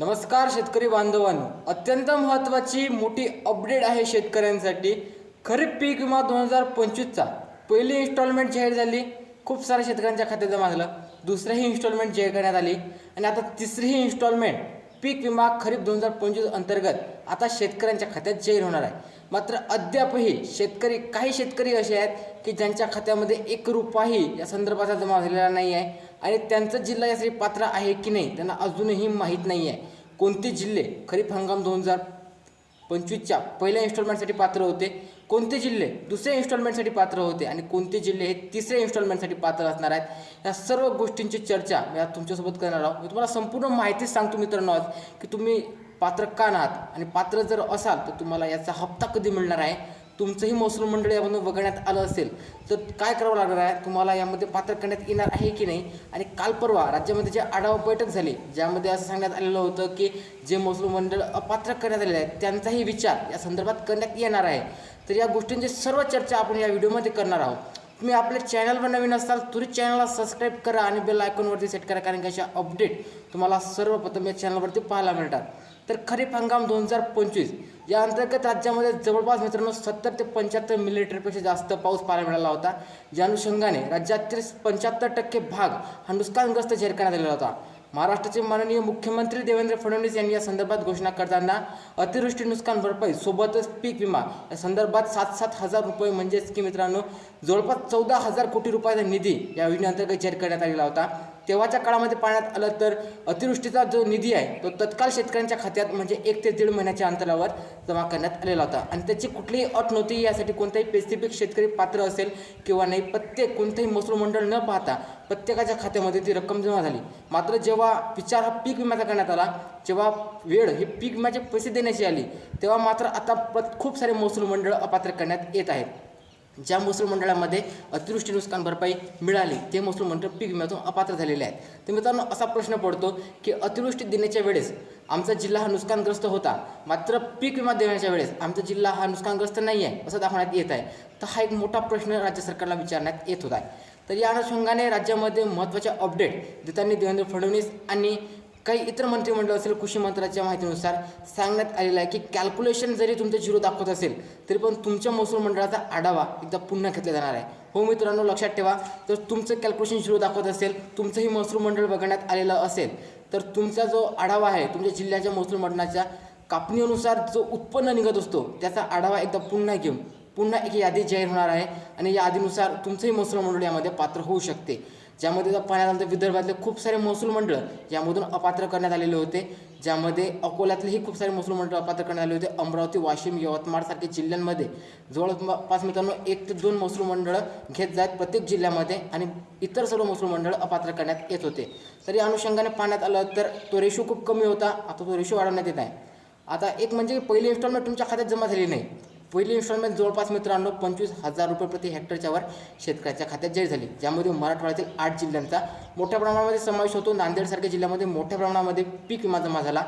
नमस्कार शेतकरी बांधवांनो, अत्यंत महत्त्वाची मोठी अपडेट आहे शेतकऱ्यांसाठी। खरीप पीक विमा 2025चा पहिली इन्स्टॉलमेंट जाहीर झाली। खूप साऱ्या शेतकऱ्यांच्या खात्यात जमा झालं। दुसरीही इन्स्टॉलमेंट जाहीर करण्यात आली आणि आता तिसरीही इन्स्टॉलमेंट पीक विमा खरीप 2025 अंतर्गत आता शेतकऱ्यांच्या खात्यात जाहीर होणार आहे। मात्र अद्यापही काही शेतकरी असे आहेत की ज्यांच्या खात्यामध्ये 1 रुपयाही या संदर्भाचा जमा झालेला नाही आहे आणि त्यांचा जिल्हा यासाठी पात्र आहे की नाही त्यांना अजूनही माहीत नाही आहे। कोणते जिल्हे खरीप हंगाम 2025च्या पहिल्या इन्स्टॉलमेंटसाठी पात्र होते, कोणते जिल्हे दुसऱ्या इन्स्टॉलमेंटसाठी पात्र होते आणि कोणते जिल्हे हे तिसऱ्या इन्स्टॉलमेंटसाठी पात्र असणार आहेत, या सर्व गोष्टींची चर्चा मी आज तुमच्यासोबत करणार आहोत। मी तुम्हाला संपूर्ण माहिती सांगतो मित्रांनो आज की तुम्ही पात्र का नाहात आणि पात्र जर असाल तर तुम्हाला याचा हप्ता कधी मिळणार आहे। तुमचंही महसूल मंडळ यामधून वगळण्यात आलं असेल तर काय करावं लागणार आहे, तुम्हाला यामध्ये पात्र करण्यात येणार आहे की नाही। आणि काल परवा राज्यामध्ये जे आढावा बैठक झाली ज्यामध्ये असं सांगण्यात आलेलं होतं की जे महसूल मंडळ अपात्र करण्यात आलेले आहेत त्यांचाही विचार या संदर्भात करण्यात येणार आहे। तर या गोष्टींची सर्व चर्चा आपण या व्हिडिओमध्ये करणार आहोत। तुम्ही आपल्या चॅनलवर नवीन असाल तरी चॅनलला सबस्क्राईब करा आणि बेल आयकॉनवरती सेट करा, कारण की अशा अपडेट तुम्हाला सर्वप्रथम या चॅनलवरती पाहायला मिळतात। तर खरीप हंगाम 2025 या अंतर्गत राज्यामध्ये जवळपास मित्रांनो 70 ते 75 मिलीमीटरपेक्षा जास्त पाऊस पाहायला मिळाला होता। ज्या अनुषंगाने राज्यातील 75% भाग हा नुकसानग्रस्त जाहीर करण्यात आलेला होता। महाराष्ट्राचे माननीय मुख्यमंत्री देवेंद्र फडणवीस यांनी या संदर्भात घोषणा करताना अतिवृष्टी नुकसान भरपाई सोबतच पीक विमा या संदर्भात 7,000 रुपये म्हणजेच की मित्रांनो जवळपास 14,000 कोटी रुपयाचा निधी या योजनेअंतर्गत जाहीर करण्यात आलेला होता। तेव्हाच्या काळामध्ये पाहण्यात आलं तर अतिवृष्टीचा जो निधी आहे तो तत्काळ शेतकऱ्यांच्या खात्यात म्हणजे 1 ते 1.5 महिन्याच्या अंतरावर जमा करण्यात आलेला होता आणि त्याची कुठलीही अट नव्हती। यासाठी कोणताही स्पेसिफिक शेतकरी पात्र असेल किंवा नाही, प्रत्येक कोणतेही महसूल मंडळ न पाहता प्रत्येकाच्या खात्यामध्ये ती रक्कम जमा झाली। मात्र जेव्हा विचार हा पीक विम्याचा करण्यात आला, जेव्हा वेळ हे पीक विम्याचे पैसे देण्याची आली, तेव्हा मात्र आता खूप सारे महसूल मंडळ अपात्र करण्यात येत आहेत। ज्या महसूल मंडळामध्ये अतिवृष्टी नुकसान भरपाई मिळाली ते महसूल मंडळ पीक विम्यातून अपात्र झालेले आहेत। तर मित्रांनो असा प्रश्न पडतो की अतिवृष्टी देण्याच्या वेळेस आमचा जिल्हा हा नुकसानग्रस्त होता, मात्र पीक विमा देण्याच्या वेळेस आमचा जिल्हा हा नुकसानग्रस्त नाही आहे असं दाखवण्यात येत आहे। तर हा एक मोठा प्रश्न राज्य सरकारला विचारण्यात येत होता। तर या अनुषंगाने राज्यामध्ये महत्त्वाचे अपडेट देताना देवेंद्र फडणवीस आणि काही इतर मंत्रिमंडळ असेल कृषी मंत्र्याच्या माहितीनुसार सांगण्यात आलेलं आहे की कॅल्क्युलेशन जरी तुमचं झिरो दाखवत असेल तरी पण तुमच्या महसूल मंडळाचा आढावा एकदा पुन्हा घेतला जाणार आहे। हो मित्रांनो लक्षात ठेवा, तर तुमचं कॅल्क्युलेशन झिरो दाखवत असेल, तुमचंही महसूल मंडळ बघण्यात आलेलं असेल तर तुमचा जो आढावा आहे तुमच्या जिल्ह्याच्या महसूल मंडळाच्या कापणीनुसार जो उत्पन्न निघत असतो त्याचा आढावा एकदा पुन्हा घेऊन पुन्हा एक यादी जाहीर होणार आहे आणि या यादीनुसार तुमचंही महसूल मंडळ यामध्ये पात्र होऊ शकते। ज्यामध्ये पाहण्यात आलं तर विदर्भातले खूप सारे महसूल मंडळ यामधून अपात्र करण्यात आलेले होते, ज्यामध्ये अकोल्यातलेही खूप सारे महसूल मंडळ अपात्र करण्यात आले होते। अमरावती, वाशिम, यवतमाळ सारख्या जिल्ह्यांमध्ये जवळपास मित्रांनो 1 ते 2 महसूल मंडळ घेत जात प्रत्येक जिल्ह्यामध्ये आणि इतर सर्व महसूल मंडळ अपात्र करण्यात येत होते। तर या अनुषंगाने पाहण्यात आलं तर तो रेशो खूप कमी होता, आता तो रेशो वाढवण्यात येत आहे। आता एक म्हणजे पहिली इन्स्टॉलमेंट तुमच्या खात्यात जमा झाली नाही, पहिली इन्स्टॉलमेंट जवळपास मित्रांनो 25,000 रुपये प्रति हेक्टरच्या वर शेतकऱ्याच्या खात्यात जाहीर झाली, ज्यामध्ये मराठवाड्यातील 8 जिल्ह्यांचा मोठ्या प्रमाणामध्ये समावेश होतो। नांदेडसारख्या जिल्ह्यामध्ये मोठ्या प्रमाणामध्ये पीक विमा जमा झाला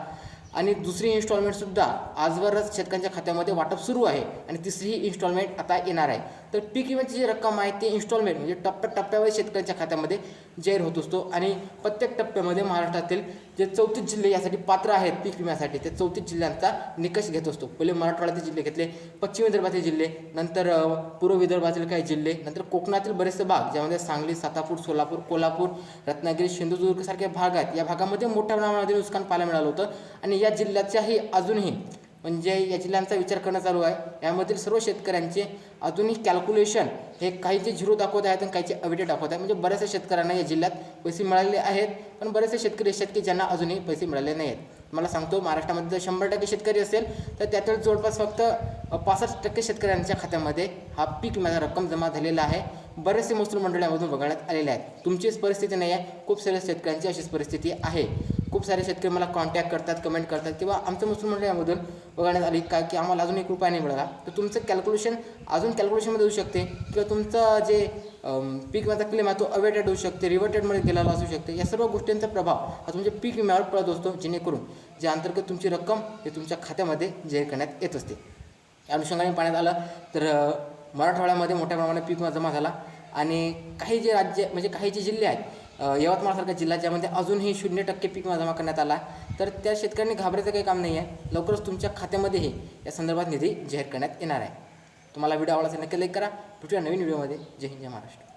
आणि दुसरी इन्स्टॉलमेंटसुद्धा आजवरच शेतकऱ्यांच्या खात्यामध्ये वाटप सुरू आहे आणि तिसरी इन्स्टॉलमेंट आता येणार आहे। तर पीक विम्याची जी रक्कम आहे ती इन्स्टॉलमेंट म्हणजे टप्प्याटप्प्यावर शेतकऱ्यांच्या खात्यामध्ये जाहीर होत असतो आणि प्रत्येक टप्प्यामध्ये महाराष्ट्रातील जे 34 जिल्हे यासाठी पात्र आहेत पीक विम्यासाठी ते 34 जिल्ह्यांचा निकष घेत असतो। पहिले मराठवाड्यातील जिल्हे घेतले, पश्चिम विदर्भातील जिल्हे, नंतर पूर्व विदर्भातील काही जिल्हे, नंतर कोकणातील बरेचसे भाग ज्यामध्ये सांगली, सातापूर, सोलापूर, कोल्हापूर, रत्नागिरी, सिंधुदुर्ग सारखे भाग आहेत। या भागामध्ये मोठ्या प्रमाणामध्ये नुकसान पाहायला मिळालं होतं आणि या जिल्ह्याच्याही अजूनही म्हणजे या जिल्ह्यांचा विचार करणं चालू आहे। यामधील सर्व शेतकऱ्यांचे अजूनही कॅल्क्युलेशन हे काहीचे झिरो दाखवत आहेत आणि काहीचे अविटे दाखवत आहेत, म्हणजे बऱ्याचशा शेतकऱ्यांना या जिल्ह्यात पैसे मिळालेले आहेत पण बरेचसे शेतकरी असे आहेत की ज्यांना अजूनही पैसे मिळाले नाही आहेत। मला सांगतो महाराष्ट्रामध्ये जर 100% शेतकरी असेल तर त्यातील जवळपास फक्त 65% शेतकऱ्यांच्या खात्यामध्ये हा पीक विम्याचा रक्कम जमा झालेला आहे। बरेचसे महसूल मंडळ यामधून वगळण्यात आलेले आहेत। तुमचीच परिस्थिती नाही आहे, खूप साऱ्या शेतकऱ्यांची अशीच परिस्थिती आहे। खूप सारे शेतकरी मला कॉन्टॅक्ट करतात, कमेंट करतात किंवा आमचं महसूल मंडळ यामधून वगळण्यात आली काय की आम्हाला अजून 1 रुपया नाही मिळाला। तर तुमचं कॅल्क्युलेशन अजून कॅल्क्युलेशनमध्ये होऊ शकते किंवा तुमचं जे पीक विम्याचा क्लेम आहे तो अवेटेड होऊ शकते, रिव्हर्टेडमध्ये गेलेला असू शकते। या सर्व गोष्टींचा प्रभाव हा तुमच्या पीक विम्यावर पडत असतो, जेणेकरून जे अंतर्गत तुमची रक्कम हे तुमच्या खात्यामध्ये जाहीर करण्यात येत असते। या अनुषंगाने पाहण्यात आलं तर मराठवाड्यामध्ये मोठ्या प्रमाणात पीक विमा जमा झाला आणि काही जे राज्य म्हणजे काही जे जिल्हे आहेत यवतमाळसारख्या जिल्हा ज्यामध्ये अजूनही 0% पीक विमा जमा करण्यात आला, तर त्या शेतकऱ्यांनी घाबरायचं काही काम नाही आहे. लवकरच तुमच्या खात्यामध्येही या संदर्भात निधी जाहीर करण्यात येणार आहे. तुम्हाला व्हिडिओ आवडला असेल नक्की लाईक करा. भेटूया नवीन व्हिडिओमध्ये. जय हिंद, जय महाराष्ट्र.